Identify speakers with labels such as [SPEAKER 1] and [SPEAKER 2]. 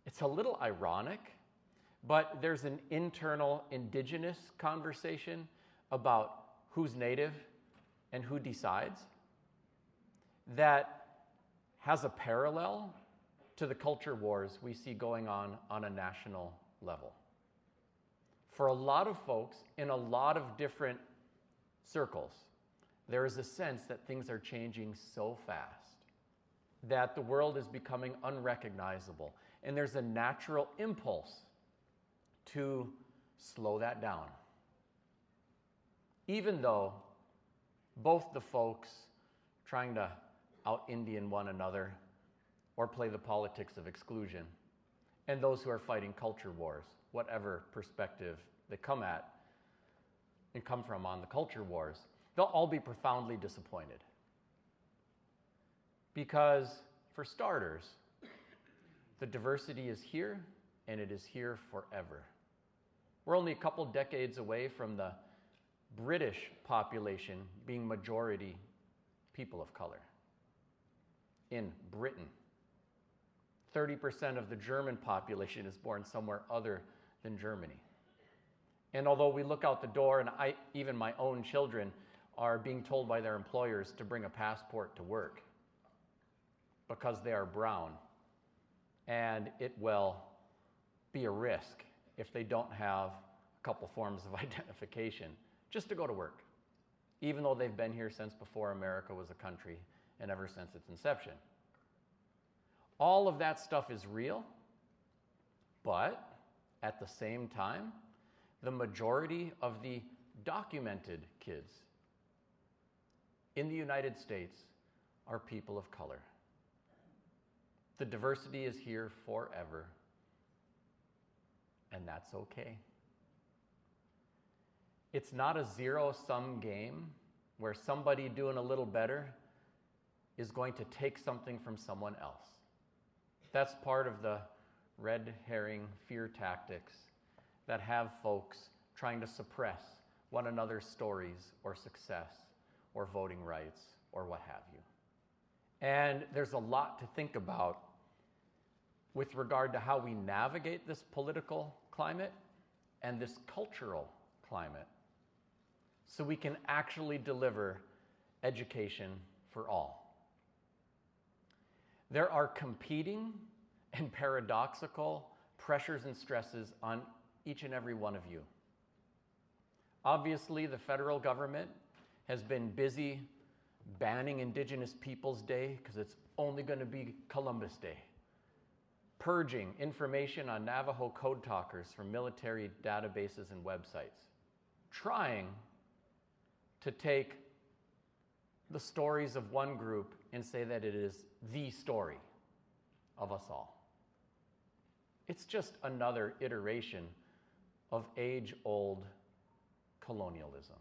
[SPEAKER 1] It's a little ironic, but there's an internal indigenous conversation about who's native and who decides that has a parallel to the culture wars we see going on a national level. For a lot of folks in a lot of different circles, there is a sense that things are changing so fast that the world is becoming unrecognizable, and there's a natural impulse to slow that down. Even though both the folks trying to out-Indian one another or play the politics of exclusion, and those who are fighting culture wars, whatever perspective they come at and come from on the culture wars, they'll all be profoundly disappointed. Because, for starters, the diversity is here, and it is here forever. We're only a couple decades away from the British population being majority people of color. In Britain, 30% of the German population is born somewhere other than Germany. And although we look out the door, and even my own children are being told by their employers to bring a passport to work because they are brown, and it will be a risk if they don't have a couple forms of identification just to go to work, even though they've been here since before America was a country and ever since its inception. All of that stuff is real, but at the same time, the majority of the documented kids in the United States are people of color. The diversity is here forever, and that's okay. It's not a zero-sum game where somebody doing a little better is going to take something from someone else. That's part of the red herring fear tactics that have folks trying to suppress one another's stories or success or voting rights or what have you. And there's a lot to think about with regard to how we navigate this political climate and this cultural climate so we can actually deliver education for all. There are competing and paradoxical pressures and stresses on each and every one of you. Obviously, the federal government has been busy banning Indigenous Peoples Day because it's only going to be Columbus Day, purging information on Navajo code talkers from military databases and websites, trying to take the stories of one group and say that it is the story of us all. It's just another iteration of age-old colonialism.